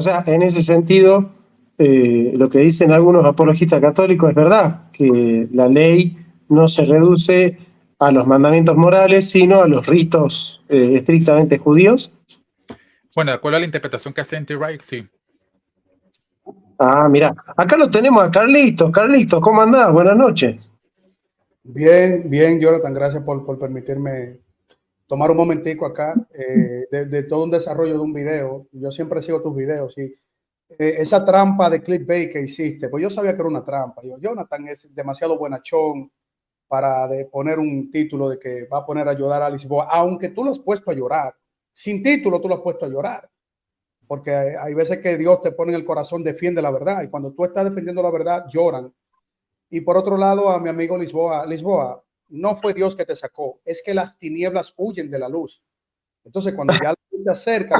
sea, en ese sentido, lo que dicen algunos apologistas católicos es verdad, que la ley no se reduce a los mandamientos morales, sino a los ritos estrictamente judíos. Bueno, de acuerdo a la interpretación que hace N.T. Wright, sí. Ah, mira, acá lo tenemos a Carlitos. Carlitos, ¿cómo andás? Buenas noches. Bien, bien, Jonathan, gracias por permitirme tomar un momentico acá de todo un desarrollo de un video. Yo siempre sigo tus videos y esa trampa de clickbait que hiciste, pues yo sabía que era una trampa. Jonathan es demasiado buenachón para poner un título de que va a poner a llorar a Lisboa, aunque tú lo has puesto a llorar. Sin título tú lo has puesto a llorar. Porque hay veces que Dios te pone en el corazón, defiende la verdad. Y cuando tú estás defendiendo la verdad, lloran. Y por otro lado, a mi amigo Lisboa, no fue Dios que te sacó, es que las tinieblas huyen de la luz. Entonces, cuando ya la luz te acerca...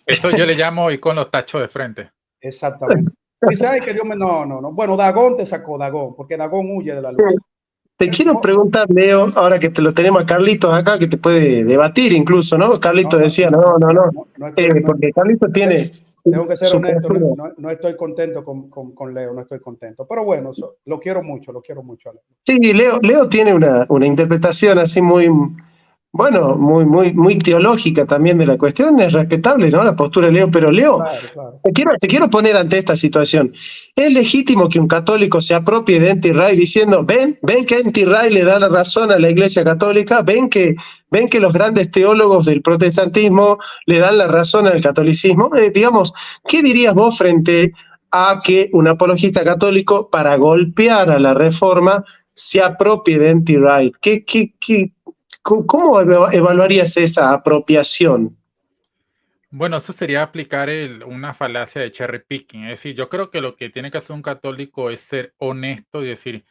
Eso yo le llamo ir con los tachos de frente. Exactamente. Dice, ay, que Dios me... No. Bueno, Dagón te sacó, Dagón, porque Dagón huye de la luz. Te quiero preguntar, Leo, ahora que te lo tenemos a Carlitos acá, que te puede debatir incluso, ¿no? Carlitos decía, no. Porque Carlitos tiene... Tengo que ser honesto, no estoy contento con Leo, no estoy contento. Pero bueno, lo quiero mucho. Sí, Leo tiene una interpretación así muy teológica también de la cuestión. Es respetable, ¿no? La postura de Leo, pero Leo, claro. Te quiero poner ante esta situación. ¿Es legítimo que un católico se apropie de N.T. Wright diciendo, ven que N.T. Wright le da la razón a la Iglesia Católica, ven que los grandes teólogos del protestantismo le dan la razón al catolicismo? Digamos, ¿qué dirías vos frente a que un apologista católico, para golpear a la Reforma, se apropie de N.T. Wright? ¿Cómo evaluarías esa apropiación? Bueno, eso sería aplicar una falacia de cherry picking. Es decir, yo creo que lo que tiene que hacer un católico es ser honesto y decir,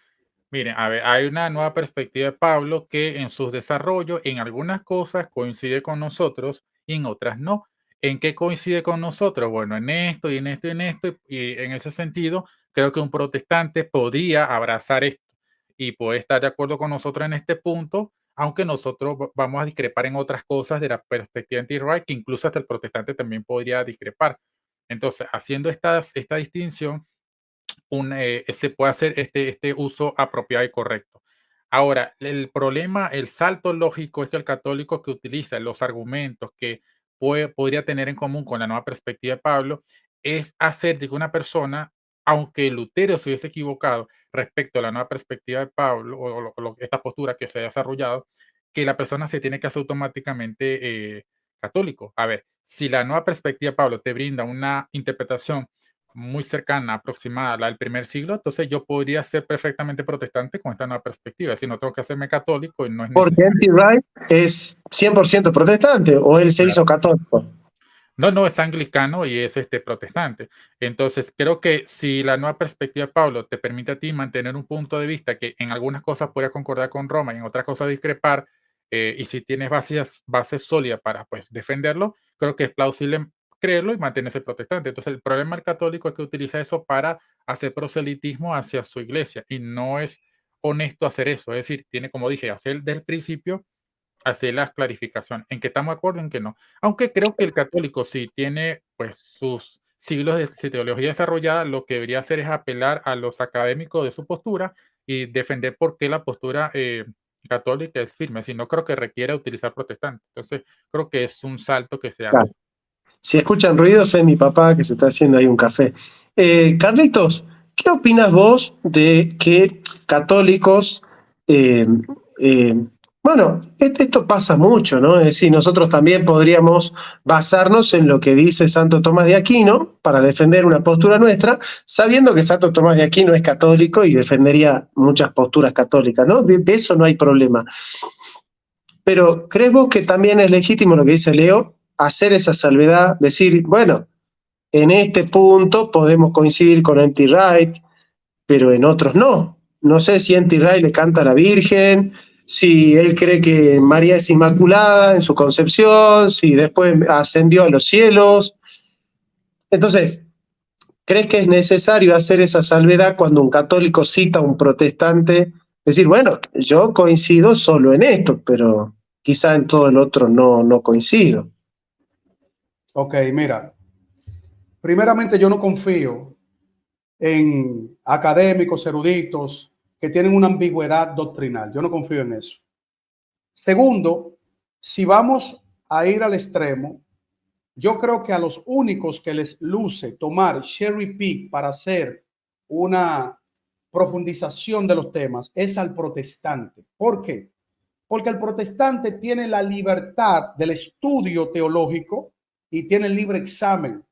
miren, a ver, hay una nueva perspectiva de Pablo que en sus desarrollos, en algunas cosas coincide con nosotros y en otras no. ¿En qué coincide con nosotros? Bueno, en esto y en esto y en esto. Y en ese sentido, creo que un protestante podría abrazar esto y puede estar de acuerdo con nosotros en este punto, aunque nosotros vamos a discrepar en otras cosas de la perspectiva anti-right, que incluso hasta el protestante también podría discrepar. Entonces, haciendo esta distinción, se puede hacer este uso apropiado y correcto. Ahora, el problema, el salto lógico es que el católico que utiliza los argumentos que podría tener en común con la nueva perspectiva de Pablo es hacer de que una persona, aunque Lutero se hubiese equivocado respecto a la nueva perspectiva de Pablo o esta postura que se ha desarrollado, que la persona se tiene que hacer automáticamente católico. A ver, si la nueva perspectiva de Pablo te brinda una interpretación muy cercana, aproximada a la del primer siglo, entonces yo podría ser perfectamente protestante con esta nueva perspectiva, si no tengo que hacerme católico y no es necesario. Porque N.T. Wright es 100% protestante, o él se hizo católico. No, es anglicano y es protestante. Entonces, creo que si la nueva perspectiva de Pablo te permite a ti mantener un punto de vista que en algunas cosas podría concordar con Roma y en otras cosas discrepar, y si tienes bases sólidas para pues, defenderlo, creo que es plausible creerlo y mantenerse protestante. Entonces, el problema del católico es que utiliza eso para hacer proselitismo hacia su iglesia y no es honesto hacer eso. Es decir, tiene, como dije, hacer desde el principio hacer las clarificaciones, en que estamos de acuerdo, en que no. Aunque creo que el católico, si tiene pues sus siglos de teología desarrollada, lo que debería hacer es apelar a los académicos de su postura y defender por qué la postura católica es firme. Si no, creo que requiere utilizar protestante. Entonces, creo que es un salto que se hace. Claro. Si escuchan ruidos, es mi papá que se está haciendo ahí un café. Carlitos, ¿qué opinas vos de que católicos... bueno, esto pasa mucho, ¿no? Es decir, nosotros también podríamos basarnos en lo que dice Santo Tomás de Aquino para defender una postura nuestra, sabiendo que Santo Tomás de Aquino es católico y defendería muchas posturas católicas, ¿no? De eso no hay problema. Pero ¿crees vos que también es legítimo lo que dice Leo, hacer esa salvedad, decir, bueno, en este punto podemos coincidir con N.T. Wright, pero en otros no? No sé si N.T. Wright le canta a la Virgen, si él cree que María es inmaculada en su concepción, si después ascendió a los cielos. Entonces, ¿crees que es necesario hacer esa salvedad cuando un católico cita a un protestante? Decir, bueno, yo coincido solo en esto, pero quizá en todo el otro no coincido. Ok, mira, primeramente yo no confío en académicos, eruditos que tienen una ambigüedad doctrinal. Yo no confío en eso. Segundo, si vamos a ir al extremo, yo creo que a los únicos que les luce tomar cherry pick para hacer una profundización de los temas es al protestante. ¿Por qué? Porque el protestante tiene la libertad del estudio teológico y tiene el libre examen.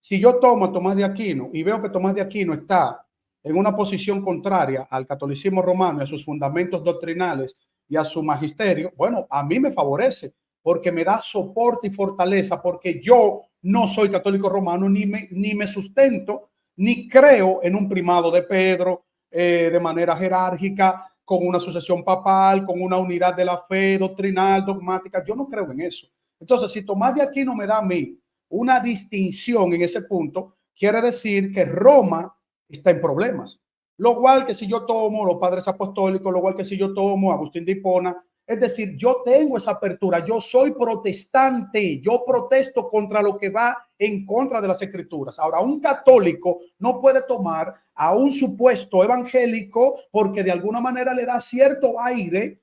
Si yo tomo a Tomás de Aquino y veo que Tomás de Aquino está en una posición contraria al catolicismo romano y a sus fundamentos doctrinales y a su magisterio, bueno, a mí me favorece porque me da soporte y fortaleza, porque yo no soy católico romano, ni me sustento, ni creo en un primado de Pedro de manera jerárquica, con una sucesión papal, con una unidad de la fe doctrinal, dogmática. Yo no creo en eso. Entonces, si Tomás de Aquino me da a mí una distinción en ese punto, quiere decir que Roma está en problemas. Lo igual que si yo tomo los padres apostólicos, lo igual que si yo tomo Agustín de Hipona. Es decir, yo tengo esa apertura, yo soy protestante, yo protesto contra lo que va en contra de las escrituras. Ahora, un católico no puede tomar a un supuesto evangélico porque de alguna manera le da cierto aire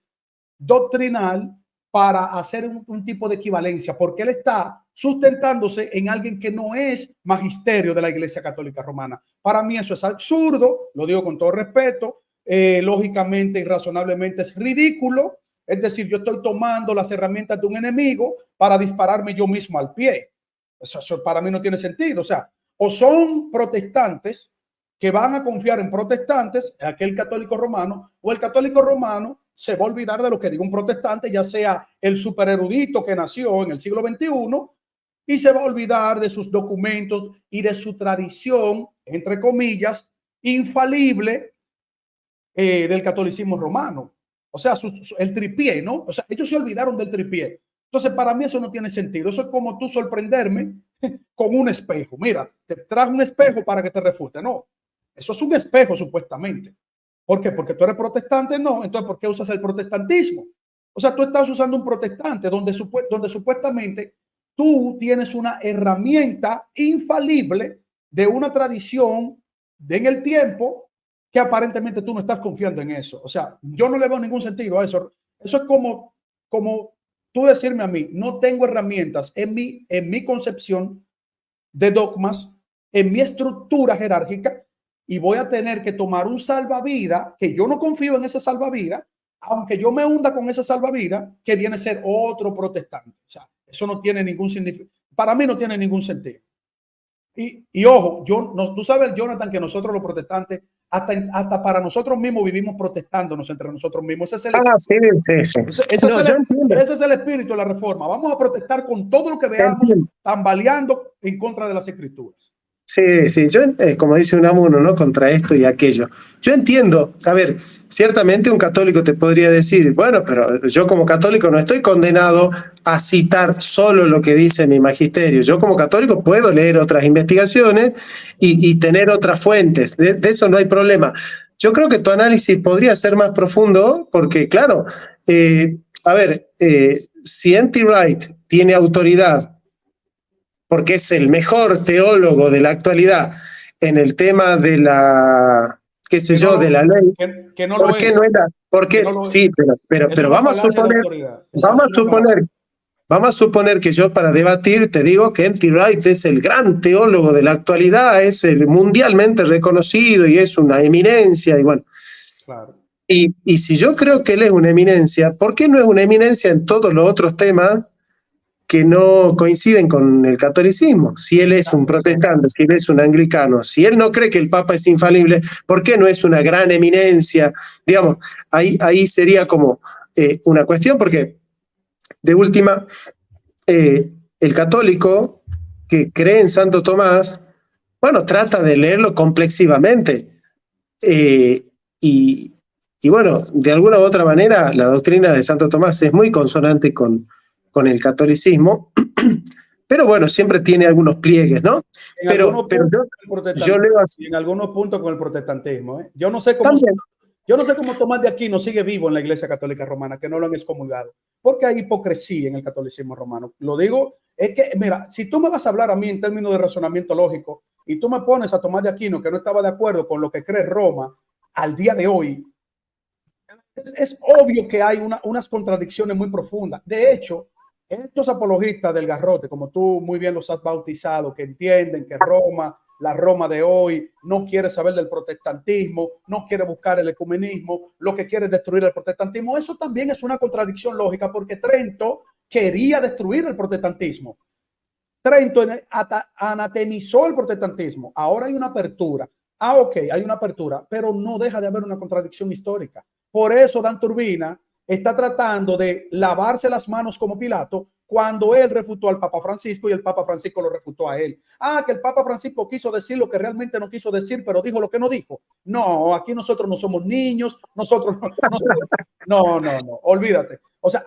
doctrinal para hacer un tipo de equivalencia, porque él está sustentándose en alguien que no es magisterio de la Iglesia Católica Romana. Para mí eso es absurdo, lo digo con todo respeto, lógicamente y razonablemente es ridículo. Es decir, yo estoy tomando las herramientas de un enemigo para dispararme yo mismo al pie. Eso para mí no tiene sentido. O sea, o son protestantes que van a confiar en protestantes, aquel católico romano, o el católico romano se va a olvidar de lo que diga un protestante, ya sea el supererudito que nació en el siglo XXI, y se va a olvidar de sus documentos y de su tradición, entre comillas, infalible del catolicismo romano. O sea, el tripié, ¿no? O sea, ellos se olvidaron del tripié. Entonces, para mí eso no tiene sentido. Eso es como tú sorprenderme con un espejo. Mira, te trajo un espejo para que te refute. No, eso es un espejo supuestamente. ¿Por qué? Porque tú eres protestante. No, entonces, ¿por qué usas el protestantismo? O sea, tú estás usando un protestante donde supuestamente tú tienes una herramienta infalible de una tradición en el tiempo que aparentemente tú no estás confiando en eso. O sea, yo no le veo ningún sentido a eso. Eso es como tú decirme a mí, no tengo herramientas en mi concepción de dogmas, en mi estructura jerárquica, y voy a tener que tomar un salvavidas, que yo no confío en ese salvavidas, aunque yo me hunda con ese salvavidas, que viene a ser otro protestante. O sea, eso no tiene ningún significado. Para mí no tiene ningún sentido. Y ojo, tú sabes, Jonathan, que nosotros los protestantes, hasta para nosotros mismos vivimos protestándonos entre nosotros mismos. Ese es el espíritu de la reforma. Vamos a protestar con todo lo que veamos tambaleando en contra de las escrituras. Sí, sí, yo, como dice Unamuno, ¿no? Contra esto y aquello. Yo entiendo, a ver, ciertamente un católico te podría decir, bueno, pero yo como católico no estoy condenado a citar solo lo que dice mi magisterio. Yo como católico puedo leer otras investigaciones y tener otras fuentes. De eso no hay problema. Yo creo que tu análisis podría ser más profundo porque, claro, a ver, si N.T. Wright tiene autoridad porque es el mejor teólogo de la actualidad en el tema de la, qué sé yo, de la ley. Que no lo es. Porque sí, pero vamos a suponer que yo para debatir te digo que N.T. Wright es el gran teólogo de la actualidad, es el mundialmente reconocido y es una eminencia, y bueno. Claro. Y si yo creo que él es una eminencia, ¿por qué no es una eminencia en todos los otros temas que no coinciden con el catolicismo? Si él es un protestante, si él es un anglicano, si él no cree que el Papa es infalible, ¿por qué no es una gran eminencia? Digamos, ahí sería como una cuestión, porque de última, el católico que cree en Santo Tomás, bueno, trata de leerlo complexivamente. Y bueno, de alguna u otra manera, la doctrina de Santo Tomás es muy consonante con el catolicismo, pero bueno, siempre tiene algunos pliegues, ¿no? Pero yo leo así. En algunos puntos con el protestantismo. Yo no sé cómo Yo no sé cómo Tomás de Aquino sigue vivo en la Iglesia Católica Romana, que no lo han excomulgado, porque hay hipocresía en el catolicismo romano. Lo digo, es que, mira, si tú me vas a hablar a mí en términos de razonamiento lógico y tú me pones a Tomás de Aquino, que no estaba de acuerdo con lo que cree Roma al día de hoy, es obvio que hay unas contradicciones muy profundas. De hecho, estos apologistas del garrote, como tú muy bien los has bautizado, que entienden que Roma, la Roma de hoy, no quiere saber del protestantismo, no quiere buscar el ecumenismo, lo que quiere es destruir el protestantismo. Eso también es una contradicción lógica, porque Trento quería destruir el protestantismo. Trento anatemizó el protestantismo. Ahora hay una apertura. Ok, hay una apertura, pero no deja de haber una contradicción histórica. Por eso Dan Turbina está tratando de lavarse las manos como Pilato cuando él refutó al Papa Francisco y el Papa Francisco lo refutó a él. Que el Papa Francisco quiso decir lo que realmente no quiso decir, pero dijo lo que no dijo. No, aquí nosotros no somos niños, nosotros no, olvídate. O sea,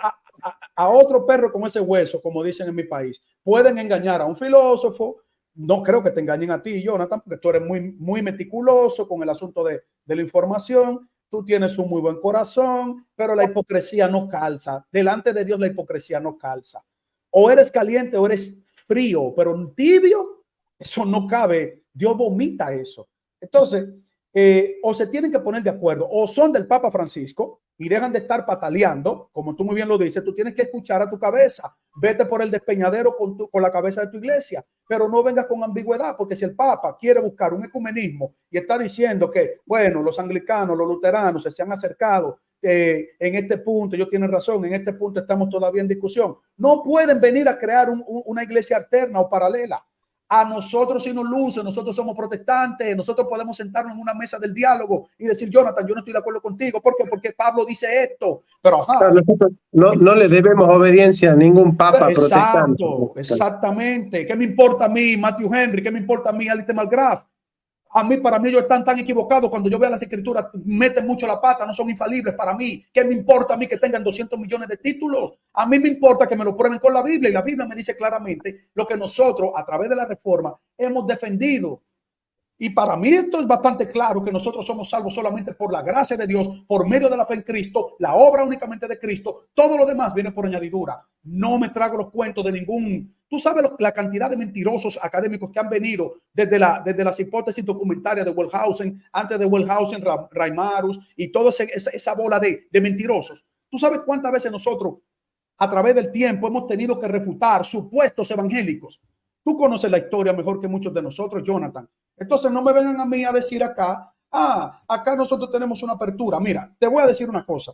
a otro perro con ese hueso, como dicen en mi país, pueden engañar a un filósofo. No creo que te engañen a ti, Jonathan, porque tú eres muy meticuloso con el asunto de la información. Tú tienes un muy buen corazón, pero la hipocresía no calza. Delante de Dios la hipocresía no calza. O eres caliente o eres frío, pero tibio, eso no cabe. Dios vomita eso. Entonces, o se tienen que poner de acuerdo, o son del Papa Francisco y dejan de estar pataleando, como tú muy bien lo dices. Tú tienes que escuchar a tu cabeza. Vete por el despeñadero con la cabeza de tu iglesia, pero no vengas con ambigüedad, porque si el Papa quiere buscar un ecumenismo y está diciendo que, bueno, los anglicanos, los luteranos se han acercado en este punto, ellos tienen razón, en este punto estamos todavía en discusión, no pueden venir a crear una iglesia alterna o paralela. A nosotros si nos luce, nosotros somos protestantes, nosotros podemos sentarnos en una mesa del diálogo y decir, Jonathan, yo no estoy de acuerdo contigo, ¿por qué? Porque Pablo dice esto, pero no le debemos obediencia a ningún papa protestante. Exactamente. ¿Qué me importa a mí, Matthew Henry? ¿Qué me importa a mí, Alistair McGrath? Para mí ellos están tan equivocados. Cuando yo veo las escrituras, meten mucho la pata, no son infalibles para mí. ¿Qué me importa a mí que tengan 200 millones de títulos? A mí me importa que me lo prueben con la Biblia, y la Biblia me dice claramente lo que nosotros a través de la reforma hemos defendido. Y para mí esto es bastante claro, que nosotros somos salvos solamente por la gracia de Dios, por medio de la fe en Cristo, la obra únicamente de Cristo. Todo lo demás viene por añadidura. No me trago los cuentos de ningún... Tú sabes la cantidad de mentirosos académicos que han venido desde las hipótesis documentarias de Wellhausen, antes de Wellhausen, Reimarus y toda esa bola de mentirosos. Tú sabes cuántas veces nosotros a través del tiempo hemos tenido que refutar supuestos evangélicos. Tú conoces la historia mejor que muchos de nosotros, Jonathan. Entonces no me vengan a mí a decir acá, acá nosotros tenemos una apertura. Mira, te voy a decir una cosa.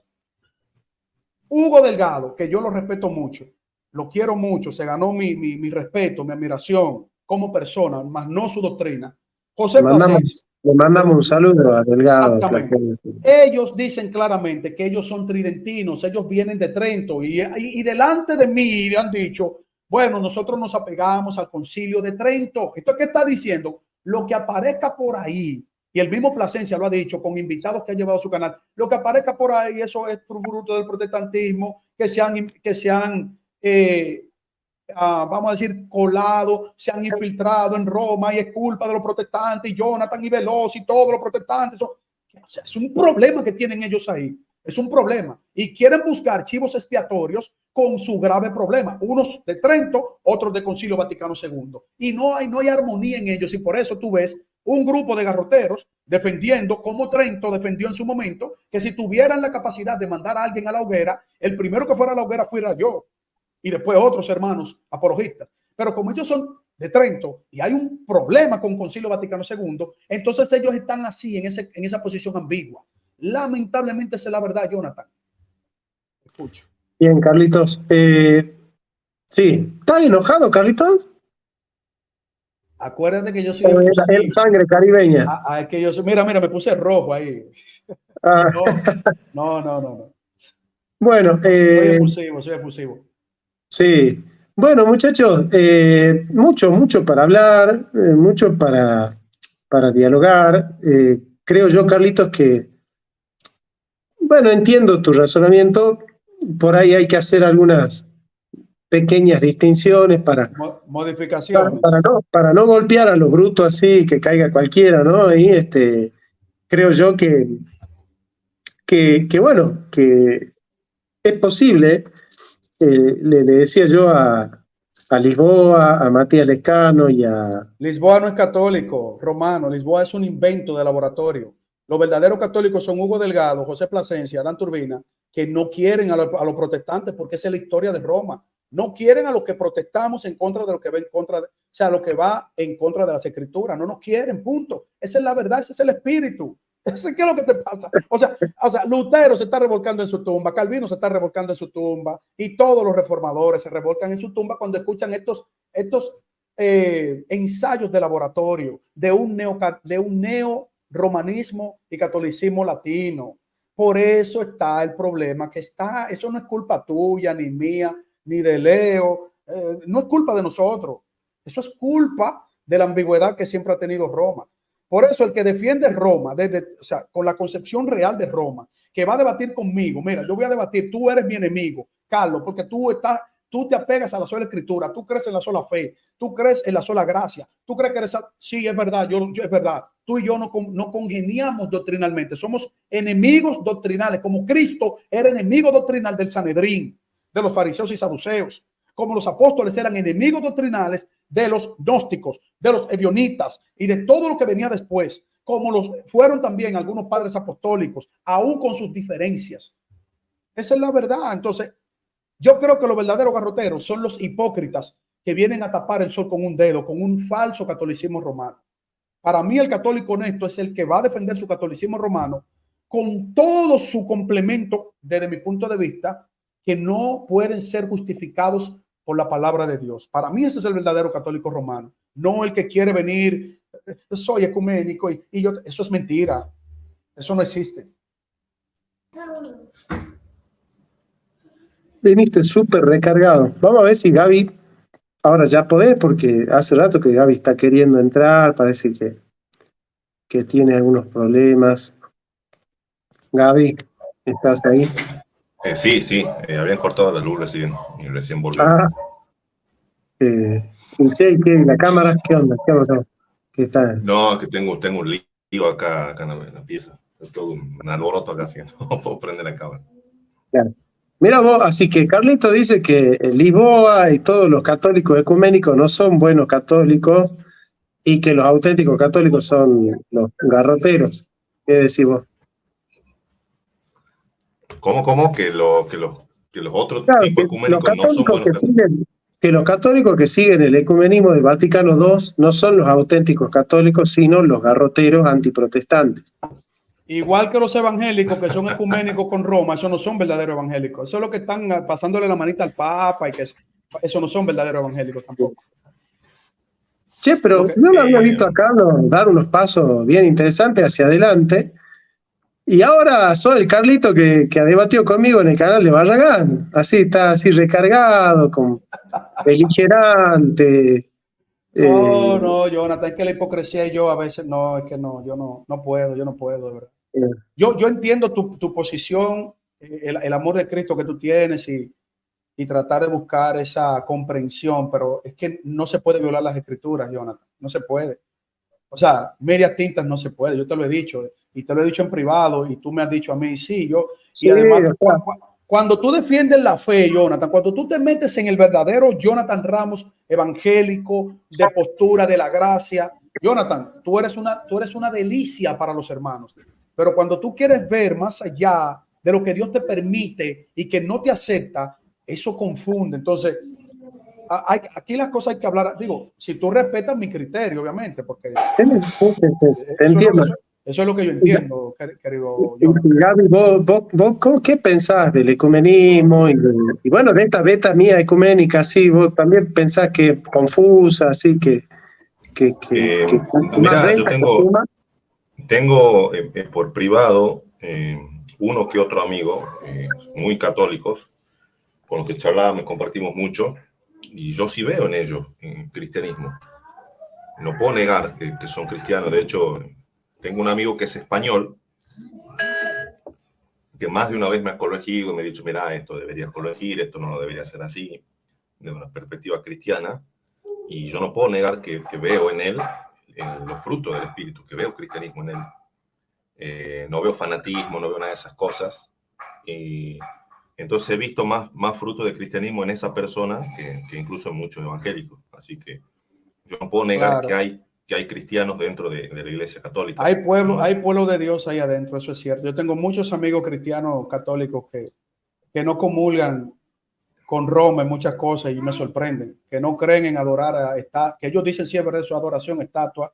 Hugo Delgado, que yo lo respeto mucho, lo quiero mucho, se ganó mi respeto, mi admiración como persona, más no su doctrina. José Plasencia. Le mandamos un saludo a Delgado. Exactamente. Ellos dicen claramente que ellos son tridentinos, ellos vienen de Trento y delante de mí han dicho, bueno, nosotros nos apegamos al Concilio de Trento. ¿Esto qué está diciendo? Lo que aparezca por ahí, y el mismo Plasencia lo ha dicho con invitados que ha llevado a su canal, lo que aparezca por ahí, eso es fruto del protestantismo, que se han vamos a decir, colado, se han infiltrado en Roma y es culpa de los protestantes, y Jonathan y Veloz y todos los protestantes. O sea, es un problema que tienen ellos ahí. Es un problema. Y quieren buscar chivos expiatorios con su grave problema. Unos de Trento, otros de Concilio Vaticano II. Y no hay armonía en ellos. Y por eso tú ves un grupo de garroteros defendiendo, como Trento defendió en su momento, que si tuvieran la capacidad de mandar a alguien a la hoguera, el primero que fuera a la hoguera fuera yo. Y después otros hermanos apologistas. Pero como ellos son de Trento y hay un problema con Concilio Vaticano II, entonces ellos están así en esa posición ambigua. Lamentablemente esa es la verdad, Jonathan. Escucho. Bien, Carlitos. Sí, ¿estás enojado, Carlitos? Acuérdate que yo soy efusivo. Sangre caribeña. Es que yo soy, mira, me puse rojo ahí. No. Bueno, soy efusivo. Sí. Bueno, muchachos, mucho para hablar, mucho para dialogar. Creo yo, Carlitos, que, bueno, entiendo tu razonamiento. Por ahí hay que hacer algunas pequeñas distinciones modificaciones para no golpear a los brutos así, que caiga cualquiera, ¿no? Y creo yo que que bueno, que es posible, le decía yo a Lisboa, a Matías Lescano y a... Lisboa no es católico, romano. Lisboa es un invento de laboratorio. Los verdaderos católicos son Hugo Delgado, José Plasencia, Adán Turbina, que no quieren a los protestantes porque esa es la historia de Roma. No quieren a los que protestamos en contra de lo que va en contra de, o sea, lo que va en contra de las escrituras. No nos quieren, punto. Esa es la verdad, ese es el espíritu. ¿Qué es lo que te pasa? O sea, Lutero se está revolcando en su tumba, Calvino se está revolcando en su tumba y todos los reformadores se revolcan en su tumba cuando escuchan estos ensayos de laboratorio de un neo-romanismo y catolicismo latino. Por eso está el problema que está. Eso no es culpa tuya, ni mía, ni de Leo. No es culpa de nosotros. Eso es culpa de la ambigüedad que siempre ha tenido Roma. Por eso el que defiende Roma, o sea, con la concepción real de Roma, que va a debatir conmigo, mira, yo voy a debatir, tú eres mi enemigo, Carlos, porque tú te apegas a la sola escritura, tú crees en la sola fe, tú crees en la sola gracia, tú crees que eres... Sí, es verdad, es verdad. Tú y yo no congeniamos doctrinalmente, somos enemigos doctrinales, como Cristo era enemigo doctrinal del Sanedrín, de los fariseos y saduceos, como los apóstoles eran enemigos doctrinales de los gnósticos, de los ebionitas y de todo lo que venía después, como los fueron también algunos padres apostólicos, aún con sus diferencias. Esa es la verdad. Entonces, yo creo que los verdaderos garroteros son los hipócritas que vienen a tapar el sol con un dedo, con un falso catolicismo romano. Para mí, el católico honesto es el que va a defender su catolicismo romano con todo su complemento, desde mi punto de vista, que no pueden ser justificados por la palabra de Dios. Para mí ese es el verdadero católico romano, no el que quiere venir, soy ecuménico y yo, eso es mentira, eso no existe. Viniste súper recargado. Vamos a ver si Gaby, ahora ya podés, porque hace rato que Gaby está queriendo entrar, parece que tiene algunos problemas. Gaby, ¿estás ahí? Sí, habían cortado la luz recién volvió. Che, ¿qué? ¿La cámara? ¿Qué onda? ¿Qué onda? ¿Qué está? No, que tengo un lío acá en la pieza. Es todo un alboroto acá, así que no puedo prender la cámara. Claro. Mira vos, así que Carlito dice que Lisboa y todos los católicos ecuménicos no son buenos católicos y que los auténticos católicos son los garroteros. ¿Qué decís vos? ¿Cómo? Que los otros Claro, tipos ecuménicos no son buenos católicos. Que los católicos que siguen el ecumenismo del Vaticano II no son los auténticos católicos, sino los garroteros antiprotestantes. Igual que los evangélicos que son ecuménicos con Roma, esos no son verdaderos evangélicos. Eso es lo que están pasándole la manita al Papa y que eso no son verdaderos evangélicos tampoco. Che, pero yo lo había visto a Carlos dar unos pasos bien interesantes hacia adelante. Y ahora soy el Carlito que ha debatido conmigo en el canal de Barragán. Así está, así recargado, con beligerante. No, Jonathan, es que la hipocresía y yo a veces no, es que no, yo no puedo, de verdad. Yo entiendo tu posición, el amor de Cristo que tú tienes y tratar de buscar esa comprensión, pero es que no se puede violar las escrituras, Jonathan, no se puede. O sea, medias tintas no se puede, yo te lo he dicho y te lo he dicho en privado y tú me has dicho a mí, sí, y además cuando tú defiendes la fe, Jonathan, cuando tú te metes en el verdadero Jonathan Ramos evangélico, de postura de la gracia, Jonathan, tú eres una delicia para los hermanos, pero cuando tú quieres ver más allá de lo que Dios te permite y que no te acepta, eso confunde. Entonces, aquí las cosas hay que hablar, digo, si tú respetas mi criterio, obviamente, porque eso es lo que yo entiendo, querido Jonathan. Gaby, ¿vos qué pensás del ecumenismo? Y bueno, de esta beta mía ecuménica, sí, vos también pensás que es confusa, así que mira, yo tengo por privado uno que otro amigo muy católicos con los que charlábamos, compartimos mucho, y yo sí veo en ellos cristianismo. No puedo negar que son cristianos. De hecho, tengo un amigo que es español, que más de una vez me ha corregido, me ha dicho, mira, esto deberías corregir, esto no debería ser así, de una perspectiva cristiana. Y yo no puedo negar que veo en él los frutos del Espíritu, que veo cristianismo en él. no veo fanatismo, no veo nada de esas cosas. Y entonces he visto más fruto de cristianismo en esa persona que incluso en muchos evangélicos. Así que yo no puedo negar Claro. que hay cristianos dentro de la Iglesia Católica. Hay pueblo de Dios ahí adentro, eso es cierto. Yo tengo muchos amigos cristianos católicos que no comulgan con Roma en muchas cosas y me sorprenden, que no creen en adorar que ellos dicen siempre de su adoración a estatua,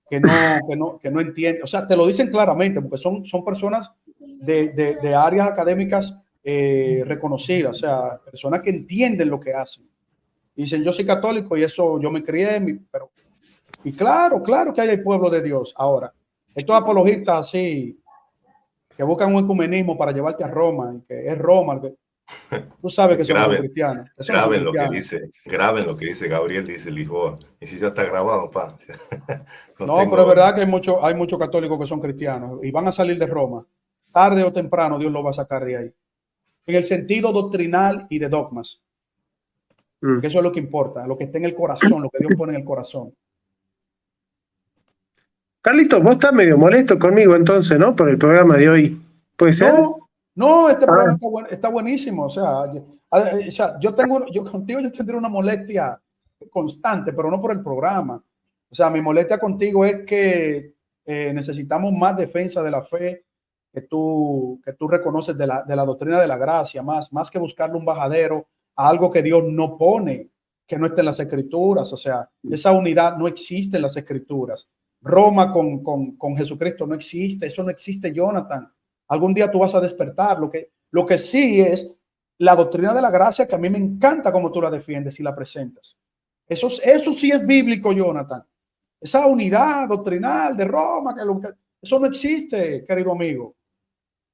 que no entienden, o sea, te lo dicen claramente, porque son personas de áreas académicas reconocidas, o sea, personas que entienden lo que hacen. Dicen, yo soy católico y eso yo me crié, pero y claro que hay el pueblo de Dios. Ahora, estos apologistas así, que buscan un ecumenismo para llevarte a Roma, y que es Roma, que tú sabes que eso no son cristianos. Eso no son cristianos. Graben lo que dice Gabriel, dice Lisboa. Y si ya está grabado, pa. No, pero es verdad que hay muchos católicos que son cristianos y van a salir de Roma. Tarde o temprano Dios los va a sacar de ahí. En el sentido doctrinal y de dogmas. Porque eso es lo que importa, lo que está en el corazón, lo que Dios pone en el corazón. Carlito, vos estás medio molesto conmigo entonces, ¿no? Por el programa de hoy. ¿Puede ser? No, este programa está buenísimo. O sea, yo contigo yo tendré una molestia constante, pero no por el programa. O sea, mi molestia contigo es que necesitamos más defensa de la fe que tú reconoces de la doctrina de la gracia, más que buscarle un bajadero a algo que Dios no pone, que no está en las escrituras. O sea, esa unidad no existe en las escrituras. Roma con Jesucristo no existe, eso no existe, Jonathan. Algún día tú vas a despertar. Lo que sí es la doctrina de la gracia, que a mí me encanta cómo tú la defiendes y la presentas. Eso sí es bíblico, Jonathan. Esa unidad doctrinal de Roma, eso no existe, querido amigo.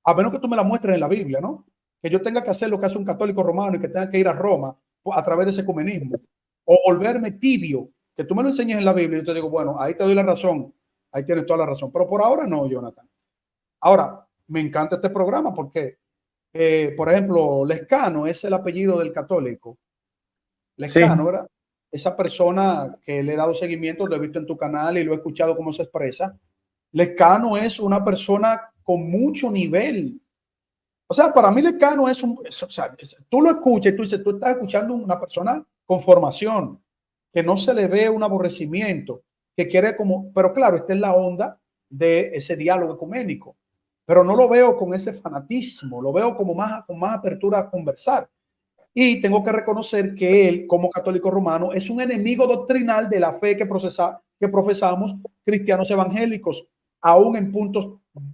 A menos que tú me la muestres en la Biblia, ¿no? Que yo tenga que hacer lo que hace un católico romano y que tenga que ir a Roma a través de ese ecumenismo. O volverme tibio, que tú me lo enseñes en la Biblia y yo te digo, bueno, ahí te doy la razón. Ahí tienes toda la razón. Pero por ahora no, Jonathan. Ahora, me encanta este programa porque, por ejemplo, Lescano es el apellido del católico. Lescano, sí. ¿Verdad? Esa persona que le he dado seguimiento, lo he visto en tu canal y lo he escuchado cómo se expresa. Lescano es una persona con mucho nivel. O sea, para mí Lescano tú lo escuchas y tú dices, tú estás escuchando una persona con formación, que no se le ve un aborrecimiento, que quiere pero claro, esta es la onda de ese diálogo ecuménico. Pero no lo veo con ese fanatismo, lo veo con más apertura a conversar. Y tengo que reconocer que él, como católico romano, es un enemigo doctrinal de la fe que profesamos cristianos evangélicos, aún en puntos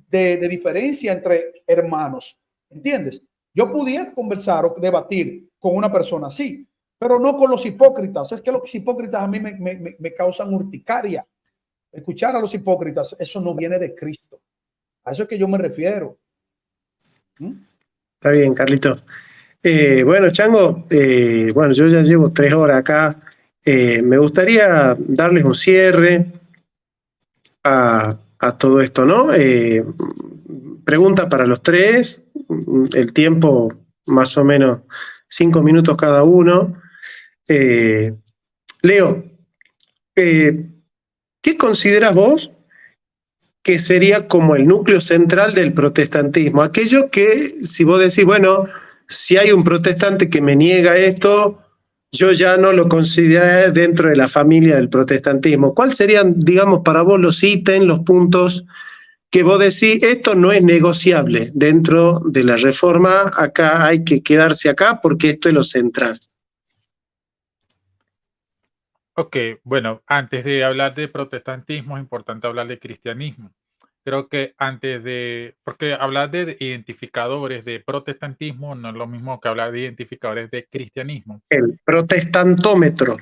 de diferencia entre hermanos. ¿Entiendes? Yo pudiera conversar o debatir con una persona así, pero no con los hipócritas. Es que los hipócritas a mí me causan urticaria. Escuchar a los hipócritas, eso no viene de Cristo. A eso es que yo me refiero. Está bien, Carlito. Bueno, Chango, bueno, yo ya llevo 3 horas acá. Me gustaría darles un cierre a todo esto, ¿no? Pregunta para los 3, el tiempo más o menos 5 minutos cada uno. Leo, ¿qué consideras vos que sería como el núcleo central del protestantismo? Aquello que, si vos decís, bueno, si hay un protestante que me niega esto, yo ya no lo consideraré dentro de la familia del protestantismo. ¿Cuáles serían, digamos, para vos los ítems, los puntos que vos decís, esto no es negociable dentro de la reforma, acá hay que quedarse acá porque esto es lo central? Ok, bueno, antes de hablar de protestantismo es importante hablar de cristianismo. Creo que porque hablar de identificadores de protestantismo no es lo mismo que hablar de identificadores de cristianismo. El protestantómetro.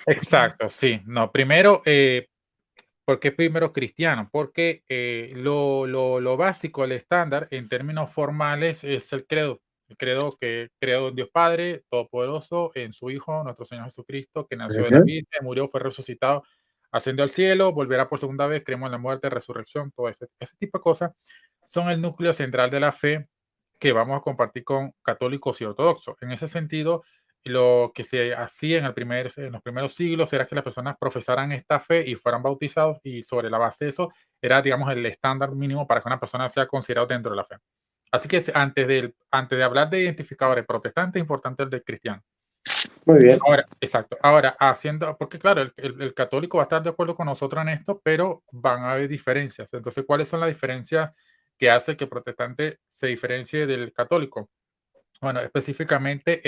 Exacto, sí. No, primero, ¿por qué primero cristiano? Porque lo básico, el estándar en términos formales es el credo. El credo que creó en Dios Padre Todopoderoso, en su Hijo, nuestro Señor Jesucristo, que nació de la Virgen, murió, fue resucitado, ascendió al cielo, volverá por segunda vez, creemos en la muerte, resurrección, todo ese tipo de cosas son el núcleo central de la fe que vamos a compartir con católicos y ortodoxos. En ese sentido, lo que se hacía en los primeros siglos era que las personas profesaran esta fe y fueran bautizados, y sobre la base de eso era, digamos, el estándar mínimo para que una persona sea considerada dentro de la fe. Así que antes de hablar de identificadores protestantes, es importante el de cristiano. Muy bien. Ahora, exacto. Ahora, porque claro, el católico va a estar de acuerdo con nosotros en esto, pero van a haber diferencias. Entonces, ¿cuáles son las diferencias que hace que el protestante se diferencie del católico? Bueno, específicamente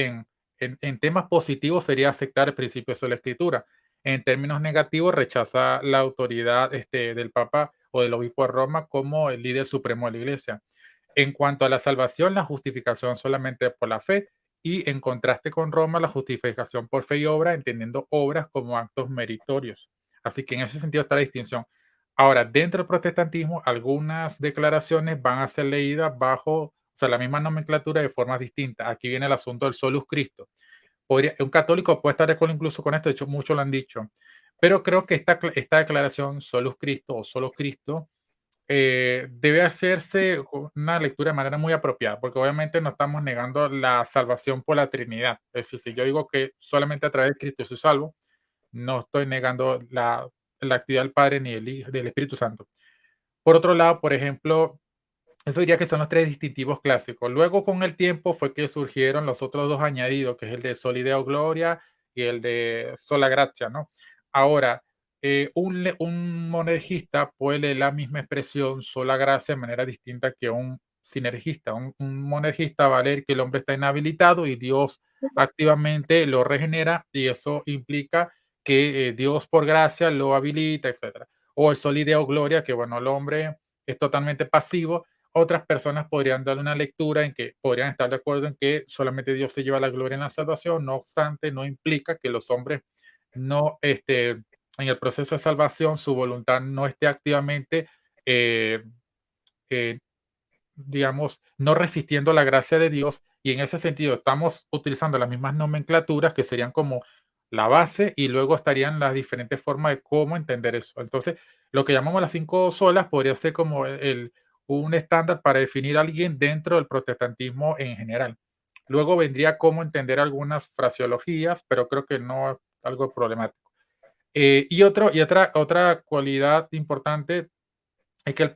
en temas positivos sería aceptar el principio de la escritura. En términos negativos, rechaza la autoridad del Papa o del Obispo de Roma como el líder supremo de la Iglesia. En cuanto a la salvación, la justificación solamente por la fe, y en contraste con Roma, la justificación por fe y obra, entendiendo obras como actos meritorios. Así que en ese sentido está la distinción. Ahora, dentro del protestantismo, algunas declaraciones van a ser leídas bajo, o sea, la misma nomenclatura de formas distintas. Aquí viene el asunto del solus Christo. Un católico puede estar de acuerdo incluso con esto, de hecho, muchos lo han dicho, pero creo que esta declaración, solus Christo o solo Cristo, debe hacerse una lectura de manera muy apropiada, porque obviamente no estamos negando la salvación por la Trinidad. Es decir, si yo digo que solamente a través de Cristo soy salvo, no estoy negando la actividad del Padre ni del Espíritu Santo. Por otro lado, por ejemplo, eso diría que son los tres distintivos clásicos. Luego, con el tiempo, fue que surgieron los otros dos añadidos, que es el de Soli Deo Gloria y el de Sola Gratia, ¿no? Ahora, un monergista puede leer la misma expresión sola gracia de manera distinta que un sinergista. Un monergista va a leer que el hombre está inhabilitado y Dios activamente lo regenera, y eso implica que Dios por gracia lo habilita, etcétera. O el Soli Deo Gloria, que bueno, el hombre es totalmente pasivo. Otras personas podrían darle una lectura en que podrían estar de acuerdo en que solamente Dios se lleva la gloria en la salvación. No obstante, no implica que los hombres no, en el proceso de salvación, su voluntad no esté activamente, eh, eh, digamos, no resistiendo la gracia de Dios. Y en ese sentido estamos utilizando las mismas nomenclaturas que serían como la base, y luego estarían las diferentes formas de cómo entender eso. Entonces, lo que llamamos las cinco solas podría ser como un estándar para definir a alguien dentro del protestantismo en general. Luego vendría cómo entender algunas fraseologías, pero creo que no es algo problemático. Otra cualidad importante es que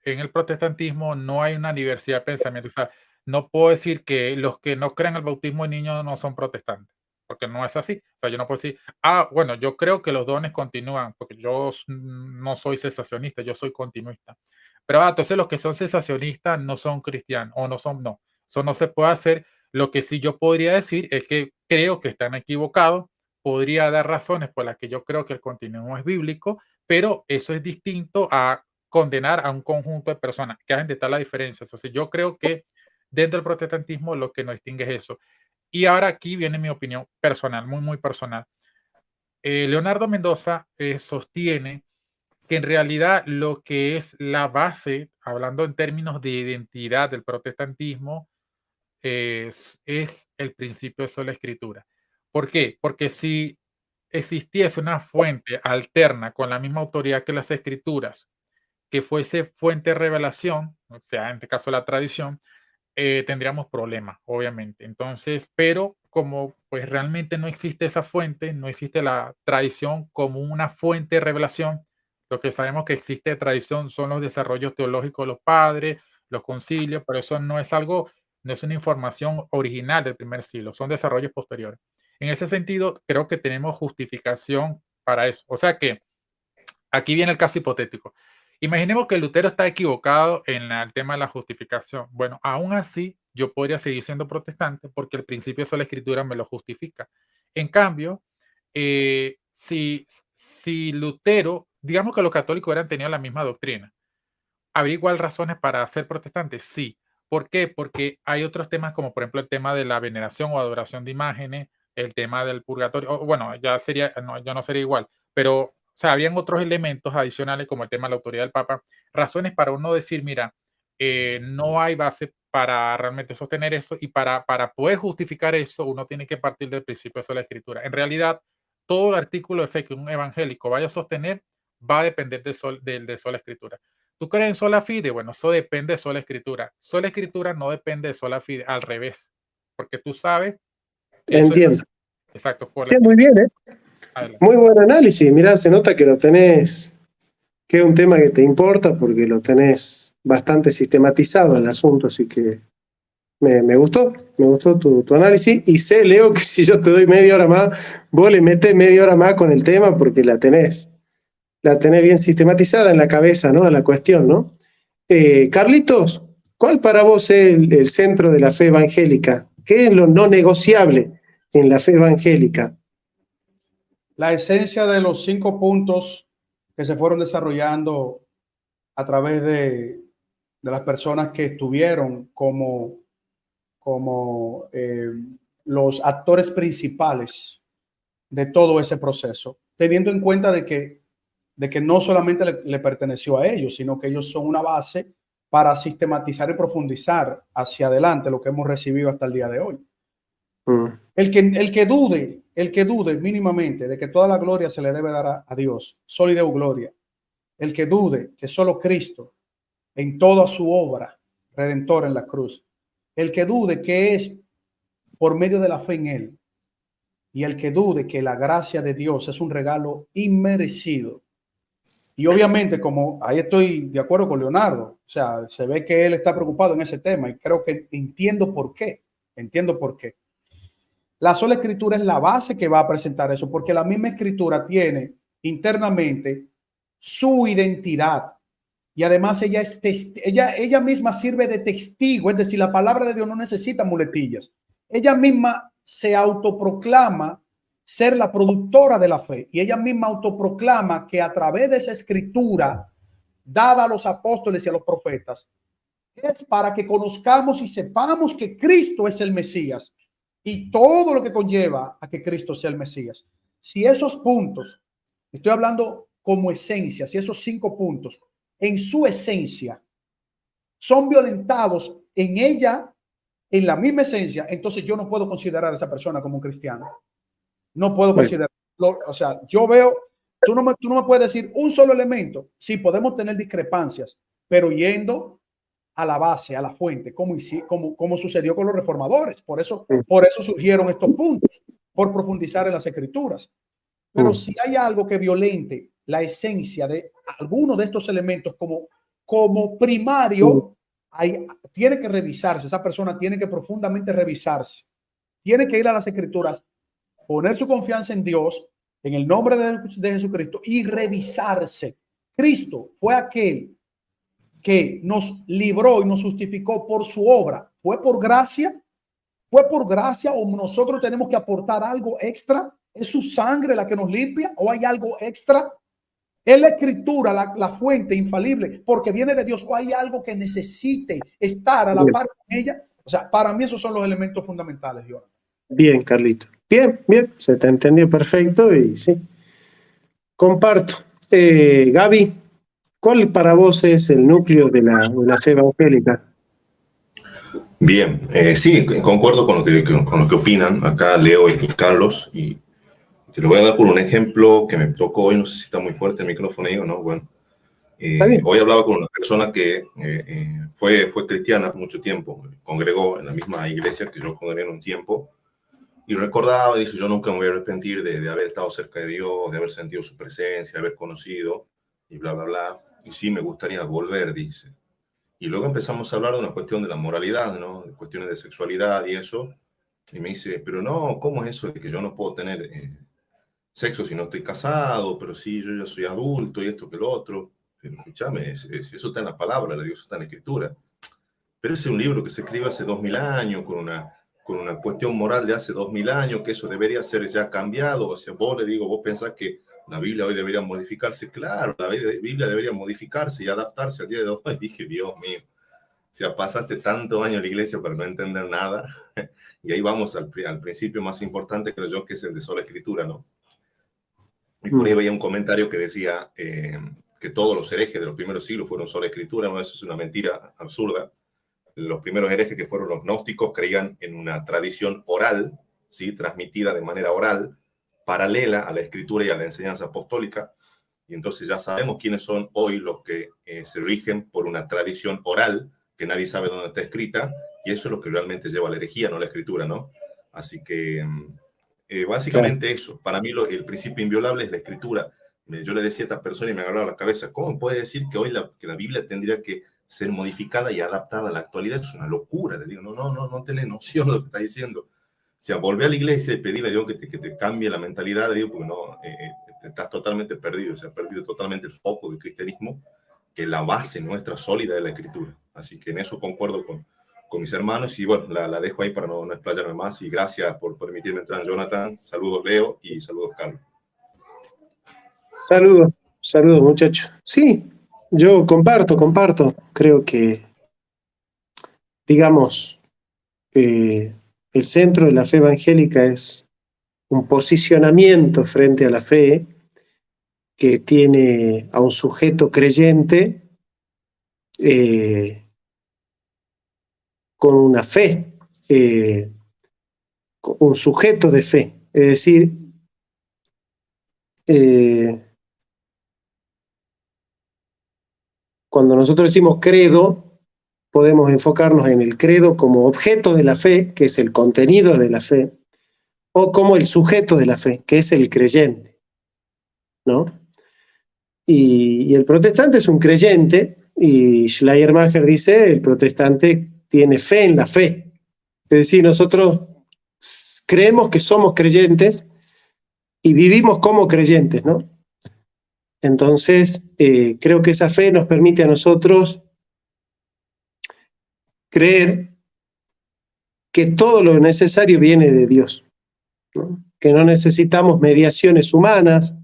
en el protestantismo no hay una diversidad de pensamiento. O sea, no puedo decir que los que no creen el bautismo de niños no son protestantes, porque no es así. O sea, yo no puedo decir, bueno, yo creo que los dones continúan, porque yo no soy cesacionista, yo soy continuista. Pero entonces los que son cesacionistas no son cristianos, o no. Eso no se puede hacer. Lo que sí yo podría decir es que creo que están equivocados. Podría dar razones por las que yo creo que el continuismo es bíblico, pero eso es distinto a condenar a un conjunto de personas, que hacen de tal la diferencia. Entonces, yo creo que dentro del protestantismo lo que nos distingue es eso. Y ahora aquí viene mi opinión personal, muy, muy personal. Leonardo Mendoza sostiene que en realidad lo que es la base, hablando en términos de identidad del protestantismo, es el principio de sola escritura. ¿Por qué? Porque si existiese una fuente alterna con la misma autoridad que las escrituras, que fuese fuente de revelación, o sea, en este caso la tradición, tendríamos problemas, obviamente. Entonces, pero como pues realmente no existe esa fuente, no existe la tradición como una fuente de revelación, lo que sabemos que existe de tradición son los desarrollos teológicos de los padres, los concilios, pero eso no es algo, no es una información original del primer siglo, son desarrollos posteriores. En ese sentido, creo que tenemos justificación para eso. O sea que aquí viene el caso hipotético. Imaginemos que Lutero está equivocado en el tema de la justificación. Bueno, aún así, yo podría seguir siendo protestante porque el principio de la escritura me lo justifica. En cambio, si Lutero, digamos que los católicos hubieran tenido la misma doctrina, ¿habría igual razones para ser protestantes? Sí. ¿Por qué? Porque hay otros temas como por ejemplo el tema de la veneración o adoración de imágenes, el tema del purgatorio, bueno, ya sería, no, ya no sería igual, pero o sea, habrían otros elementos adicionales como el tema de la autoridad del Papa, razones para uno decir, mira, no hay base para realmente sostener eso, y para poder justificar eso uno tiene que partir del principio de la escritura. En realidad, todo el artículo de fe que un evangélico vaya a sostener va a depender de sola escritura. ¿Tú crees en sola fide? Bueno, eso depende de sola escritura. Sola escritura no depende de sola fide, al revés, porque tú sabes entiendo. Exacto. Sí, muy bien, ¿eh? Muy buen análisis. Mirá, se nota que lo tenés, que es un tema que te importa porque lo tenés bastante sistematizado el asunto, así que me gustó tu análisis. Y sé, Leo, que si yo te doy media hora más, vos le metés media hora más con el tema porque la tenés bien sistematizada en la cabeza, ¿no? A la cuestión, ¿no? Carlitos, ¿cuál para vos es el centro de la fe evangélica? ¿Qué es lo no negociable en la fe evangélica? La esencia de los 5 puntos que se fueron desarrollando a través de las personas que estuvieron como los actores principales de todo ese proceso, teniendo en cuenta de que no solamente le perteneció a ellos, sino que ellos son una base para sistematizar y profundizar hacia adelante lo que hemos recibido hasta el día de hoy. El que dude mínimamente de que toda la gloria se le debe dar a Dios, solo y de gloria, el que dude que solo Cristo en toda su obra redentora en la cruz, el que dude que es por medio de la fe en Él, y el que dude que la gracia de Dios es un regalo inmerecido. Y obviamente, como ahí estoy de acuerdo con Leonardo, o sea, se ve que él está preocupado en ese tema y creo que entiendo por qué. La sola escritura es la base que va a presentar eso, porque la misma escritura tiene internamente su identidad. Y además ella misma sirve de testigo, es decir, la palabra de Dios no necesita muletillas. Ella misma se autoproclama ser la productora de la fe y ella misma autoproclama que a través de esa escritura dada a los apóstoles y a los profetas es para que conozcamos y sepamos que Cristo es el Mesías y todo lo que conlleva a que Cristo sea el Mesías. Si esos puntos, estoy hablando como esencia, si esos 5 puntos en su esencia son violentados en ella, en la misma esencia, entonces yo no puedo considerar a esa persona como un cristiano. No puedo considerarlo. O sea, yo veo, tú no me puedes decir un solo elemento. Sí, podemos tener discrepancias, pero yendo a la base, a la fuente, como sucedió con los reformadores. Por eso surgieron estos puntos, por profundizar en las escrituras. Pero si hay algo que violente la esencia de alguno de estos elementos como primario, tiene que revisarse. Esa persona tiene que profundamente revisarse. Tiene que ir a las escrituras, poner su confianza en Dios, en el nombre de Jesucristo y revisarse. Cristo fue aquel que nos libró y nos justificó por su obra. ¿Fue por gracia? ¿Fue por gracia o nosotros tenemos que aportar algo extra? ¿Es su sangre la que nos limpia o hay algo extra? ¿Es la escritura la fuente infalible porque viene de Dios o hay algo que necesite estar a la par con ella? O sea, para mí esos son los elementos fundamentales, Jonathan. Bien, Carlito. Bien, se te entendió perfecto y sí. Comparto. Gaby, ¿cuál para vos es el núcleo de la fe evangélica? Bien, sí, concuerdo con lo que opinan acá Leo y Carlos, y te lo voy a dar por un ejemplo que me tocó hoy. No sé si está muy fuerte el micrófono ahí o no. Bueno, hoy hablaba con una persona que fue cristiana mucho tiempo, congregó en la misma iglesia que yo congregué en un tiempo, y recordaba, dice, yo nunca me voy a arrepentir de haber estado cerca de Dios, de haber sentido su presencia, de haber conocido, y bla, bla, bla, y sí, me gustaría volver, dice. Y luego empezamos a hablar de una cuestión de la moralidad, ¿no? De cuestiones de sexualidad y eso. Y me dice, pero no, ¿cómo es eso de que yo no puedo tener sexo si no estoy casado? Pero sí, yo ya soy adulto y esto que lo otro. Pero escúchame, eso está en la palabra de Dios, está en la escritura. Pero ese es un libro que se escribe hace 2000 años con una cuestión moral de hace 2000 años, que eso debería ser ya cambiado. O sea, vos pensás que la Biblia hoy debería modificarse. Claro, la Biblia debería modificarse y adaptarse al día de hoy. Dije, Dios mío, o sea, pasaste tantos años en la iglesia para no entender nada. Y ahí vamos al principio más importante, creo yo, que es el de sola escritura, ¿no? Y por ahí veía un comentario que decía que todos los herejes de los primeros siglos fueron sola escritura. No, eso es una mentira absurda. Los primeros herejes, que fueron los gnósticos, creían en una tradición oral, ¿sí? Transmitida de manera oral, paralela a la escritura y a la enseñanza apostólica. Y entonces ya sabemos quiénes son hoy los que se rigen por una tradición oral que nadie sabe dónde está escrita, y eso es lo que realmente lleva a la herejía, no la escritura, ¿no? Así que básicamente eso. Para mí el principio inviolable es la escritura. Yo le decía a esta persona y me agarraba la cabeza, ¿cómo puede decir que hoy que la Biblia tendría que ser modificada y adaptada a la actualidad? Es una locura. Le digo, no tenés noción de lo que está diciendo. O sea, volver a la iglesia y pedirle a Dios que te cambie la mentalidad, le digo, porque no, estás totalmente perdido. Se ha perdido totalmente el foco del cristianismo, que la base nuestra sólida de la escritura. Así que en eso concuerdo con mis hermanos, y bueno, la dejo ahí para no explayarme más, y gracias por permitirme entrar, Jonathan. Saludos, Leo, y saludos, Carlos. Saludos muchachos. Sí, yo comparto. Creo que, digamos, el centro de la fe evangélica es un posicionamiento frente a la fe que tiene a un sujeto creyente con una fe, un sujeto de fe. Es decir, cuando nosotros decimos credo, podemos enfocarnos en el credo como objeto de la fe, que es el contenido de la fe, o como el sujeto de la fe, que es el creyente, ¿no? Y el protestante es un creyente, y Schleiermacher dice, el protestante tiene fe en la fe. Es decir, nosotros creemos que somos creyentes y vivimos como creyentes, ¿no? Entonces, creo que esa fe nos permite a nosotros creer que todo lo necesario viene de Dios, ¿no? Que no necesitamos mediaciones humanas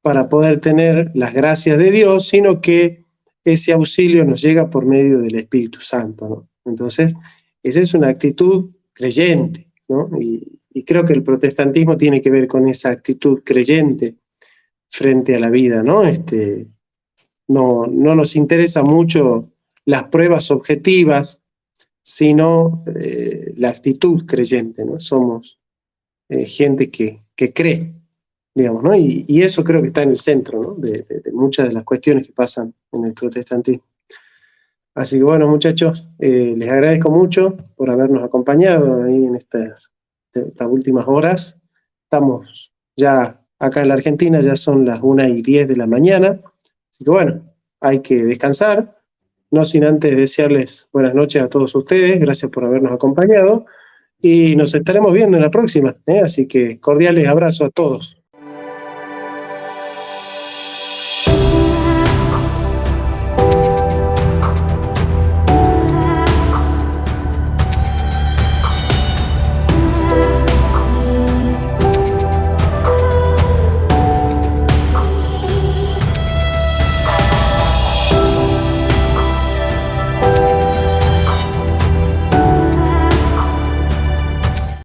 para poder tener las gracias de Dios, sino que ese auxilio nos llega por medio del Espíritu Santo, ¿no? Entonces, esa es una actitud creyente, ¿no? Y creo que el protestantismo tiene que ver con esa actitud creyente frente a la vida, ¿no? No nos interesa mucho las pruebas objetivas, sino la actitud creyente, ¿no? Somos gente que cree, digamos, ¿no? Y eso creo que está en el centro, ¿no? de muchas de las cuestiones que pasan en el protestantismo. Así que bueno, muchachos, les agradezco mucho por habernos acompañado ahí en estas últimas horas. Estamos ya acá en la Argentina, ya son las 1:10 de la mañana, así que bueno, hay que descansar, no sin antes desearles buenas noches a todos ustedes. Gracias por habernos acompañado y nos estaremos viendo en la próxima, así que cordiales abrazos a todos.